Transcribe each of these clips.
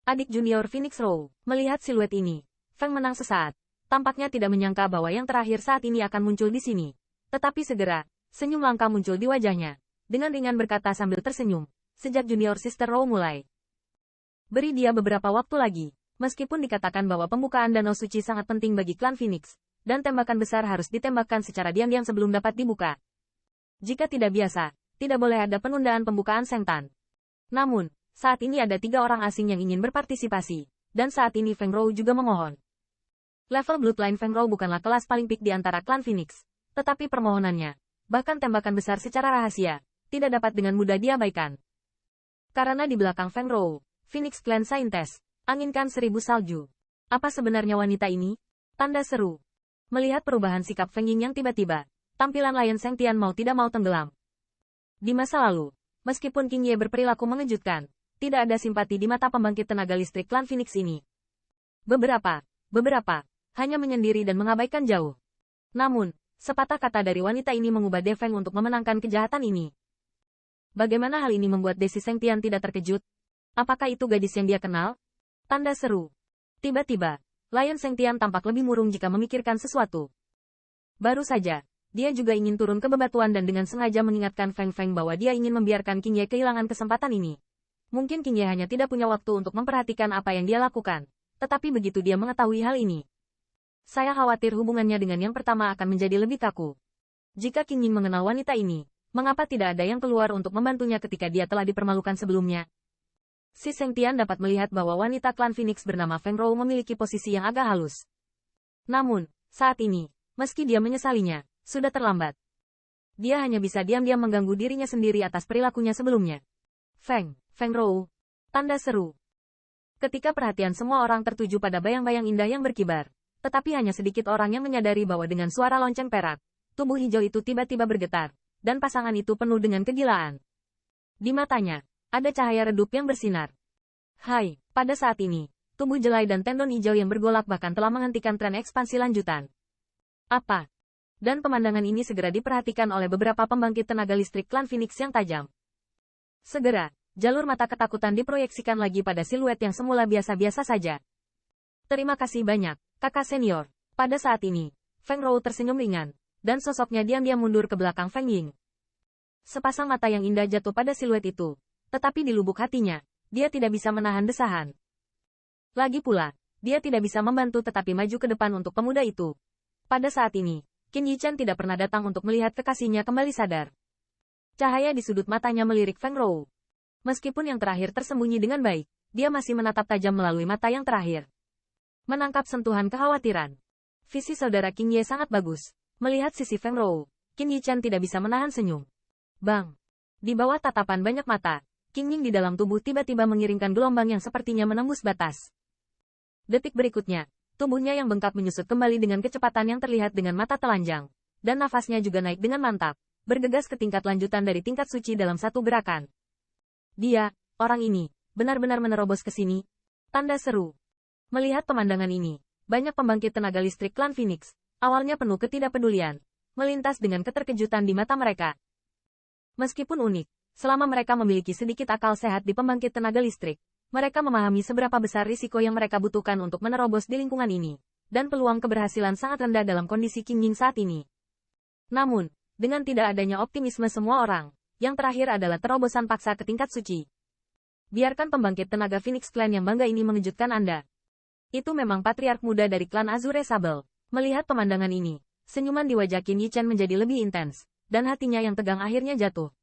Adik junior Phoenix Row. Melihat siluet ini, Feng menang sesaat. Tampaknya tidak menyangka bahwa yang terakhir saat ini akan muncul di sini. Tetapi segera, senyum langka muncul di wajahnya. Dengan ringan berkata sambil tersenyum, sejak junior Sister Row mulai. Beri dia beberapa waktu lagi. Meskipun dikatakan bahwa pembukaan danau suci sangat penting bagi klan Phoenix, dan tembakan besar harus ditembakkan secara diam-diam sebelum dapat dibuka. Jika tidak biasa, tidak boleh ada penundaan pembukaan Sengtan. Namun, saat ini ada 3 orang asing yang ingin berpartisipasi, dan saat ini Feng Rou juga memohon. Level Bloodline Feng Rou bukanlah kelas paling peak di antara klan Phoenix, tetapi permohonannya, bahkan tembakan besar secara rahasia, tidak dapat dengan mudah diabaikan. Karena di belakang Feng Rou, Phoenix Clan Saintes, anginkan 1000 salju. Apa sebenarnya wanita ini? Tanda seru. Melihat perubahan sikap Feng Ying yang tiba-tiba, tampilan Lion Shengtian mau tidak mau tenggelam. Di masa lalu, meskipun King Ye berperilaku mengejutkan, tidak ada simpati di mata pembangkit tenaga listrik klan Phoenix ini. Beberapa, hanya menyendiri dan mengabaikan jauh. Namun, sepatah kata dari wanita ini mengubah De Feng untuk memenangkan kejahatan ini. Bagaimana hal ini membuat Desi Shengtian tidak terkejut? Apakah itu gadis yang dia kenal? Tanda seru. Tiba-tiba, Lion Shengtian tampak lebih murung jika memikirkan sesuatu. Baru saja, dia juga ingin turun ke bebatuan dan dengan sengaja mengingatkan Feng Feng bahwa dia ingin membiarkan King Ye kehilangan kesempatan ini. Mungkin King Ye hanya tidak punya waktu untuk memperhatikan apa yang dia lakukan. Tetapi begitu dia mengetahui hal ini, saya khawatir hubungannya dengan yang pertama akan menjadi lebih kaku. Jika King Ying mengenal wanita ini, mengapa tidak ada yang keluar untuk membantunya ketika dia telah dipermalukan sebelumnya? Si Shengtian dapat melihat bahwa wanita klan Phoenix bernama Feng Rou memiliki posisi yang agak halus. Namun, saat ini, meski dia menyesalinya, sudah terlambat. Dia hanya bisa diam-diam mengganggu dirinya sendiri atas perilakunya sebelumnya. Feng Rou. Tanda seru. Ketika perhatian semua orang tertuju pada bayang-bayang indah yang berkibar, tetapi hanya sedikit orang yang menyadari bahwa dengan suara lonceng perak, tubuh hijau itu tiba-tiba bergetar, dan pasangan itu penuh dengan kegilaan. Di matanya, ada cahaya redup yang bersinar. Hai, pada saat ini, tubuh jelai dan tendon hijau yang bergolak bahkan telah menghentikan tren ekspansi lanjutan. Apa? Dan pemandangan ini segera diperhatikan oleh beberapa pembangkit tenaga listrik klan Phoenix yang tajam. Segera, jalur mata ketakutan diproyeksikan lagi pada siluet yang semula biasa-biasa saja. Terima kasih banyak, kakak senior. Pada saat ini, Feng Rou tersenyum ringan, dan sosoknya diam-diam mundur ke belakang Feng Ying. Sepasang mata yang indah jatuh pada siluet itu, tetapi di lubuk hatinya, dia tidak bisa menahan desahan. Lagi pula, dia tidak bisa membantu tetapi maju ke depan untuk pemuda itu. Pada saat ini, Qin Yichan tidak pernah datang untuk melihat kekasihnya kembali sadar. Cahaya di sudut matanya melirik Feng Rou. Meskipun yang terakhir tersembunyi dengan baik, dia masih menatap tajam melalui mata yang terakhir. Menangkap sentuhan kekhawatiran. Visi saudara King Ye sangat bagus. Melihat sisi Feng Rou, Qin Yichan tidak bisa menahan senyum. Bang! Di bawah tatapan banyak mata, Qing Ying di dalam tubuh tiba-tiba mengiringkan gelombang yang sepertinya menembus batas. Detik berikutnya, tubuhnya yang bengkak menyusut kembali dengan kecepatan yang terlihat dengan mata telanjang. Dan nafasnya juga naik dengan mantap, bergegas ke tingkat lanjutan dari tingkat suci dalam satu gerakan. Dia, orang ini, benar-benar menerobos ke sini. Tanda seru. Melihat pemandangan ini, banyak pembangkit tenaga listrik klan Phoenix, awalnya penuh ketidakpedulian, melintas dengan keterkejutan di mata mereka. Meskipun unik, selama mereka memiliki sedikit akal sehat di pembangkit tenaga listrik, mereka memahami seberapa besar risiko yang mereka butuhkan untuk menerobos di lingkungan ini, dan peluang keberhasilan sangat rendah dalam kondisi Qing Ying saat ini. Namun, dengan tidak adanya optimisme semua orang, yang terakhir adalah terobosan paksa ke tingkat suci. Biarkan pembangkit tenaga Phoenix Clan yang bangga ini mengejutkan Anda. Itu memang patriark muda dari klan Azure Sable. Melihat pemandangan ini, senyuman di wajah Qin Yichan menjadi lebih intens, dan hatinya yang tegang akhirnya jatuh.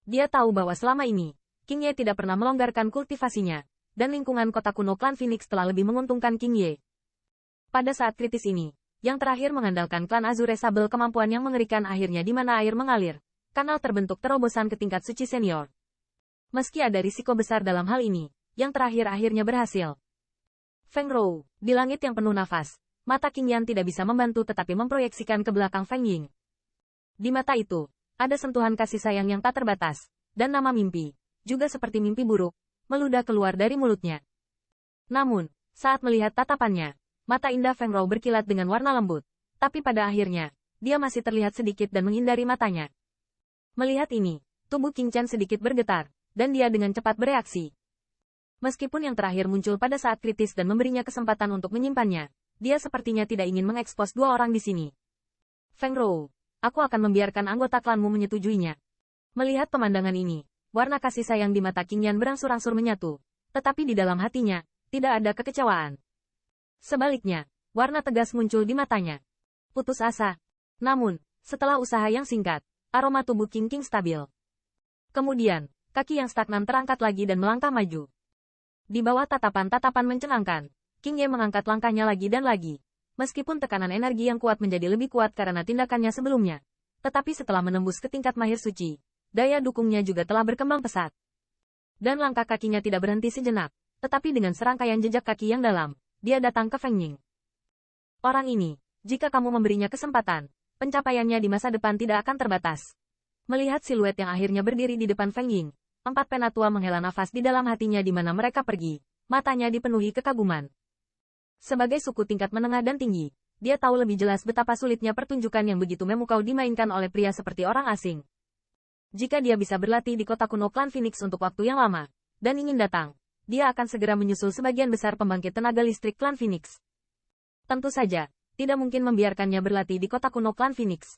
Dia tahu bahwa selama ini, King Ye tidak pernah melonggarkan kultivasinya, dan lingkungan kota kuno klan Phoenix telah lebih menguntungkan King Ye. Pada saat kritis ini, yang terakhir mengandalkan klan Azure Sable kemampuan yang mengerikan akhirnya di mana air mengalir, kanal terbentuk terobosan ke tingkat suci senior. Meski ada risiko besar dalam hal ini, yang terakhir akhirnya berhasil. Feng Rou, di langit yang penuh nafas, mata Qing Yan tidak bisa membantu tetapi memproyeksikan ke belakang Feng Ying. Di mata itu, ada sentuhan kasih sayang yang tak terbatas, dan nama mimpi, juga seperti mimpi buruk, meludah keluar dari mulutnya. Namun, saat melihat tatapannya, mata indah Feng Rou berkilat dengan warna lembut, tapi pada akhirnya, dia masih terlihat sedikit dan menghindari matanya. Melihat ini, tubuh Qing Chen sedikit bergetar, dan dia dengan cepat bereaksi. Meskipun yang terakhir muncul pada saat kritis dan memberinya kesempatan untuk menyimpannya, dia sepertinya tidak ingin mengekspos dua orang di sini. Feng Rou, aku akan membiarkan anggota klanmu menyetujuinya. Melihat pemandangan ini, warna kasih sayang di mata Qing Yan berangsur-angsur menyatu, tetapi di dalam hatinya, tidak ada kekecewaan. Sebaliknya, warna tegas muncul di matanya. Putus asa. Namun, setelah usaha yang singkat, aroma tubuh King King stabil. Kemudian, kaki yang stagnan terangkat lagi dan melangkah maju. Di bawah tatapan-tatapan mencengangkan, King Ye mengangkat langkahnya lagi dan lagi. Meskipun tekanan energi yang kuat menjadi lebih kuat karena tindakannya sebelumnya. Tetapi setelah menembus ke tingkat mahir suci, daya dukungnya juga telah berkembang pesat. Dan langkah kakinya tidak berhenti sejenak, tetapi dengan serangkaian jejak kaki yang dalam, dia datang ke Feng Ying. Orang ini, jika kamu memberinya kesempatan, pencapaiannya di masa depan tidak akan terbatas. Melihat siluet yang akhirnya berdiri di depan Feng Ying, empat penatua menghela nafas di dalam hatinya di mana mereka pergi, matanya dipenuhi kekaguman. Sebagai suku tingkat menengah dan tinggi, dia tahu lebih jelas betapa sulitnya pertunjukan yang begitu memukau dimainkan oleh pria seperti orang asing. Jika dia bisa berlatih di kota kuno klan Phoenix untuk waktu yang lama, dan ingin datang, dia akan segera menyusul sebagian besar pembangkit tenaga listrik klan Phoenix. Tentu saja, tidak mungkin membiarkannya berlatih di kota kuno klan Phoenix.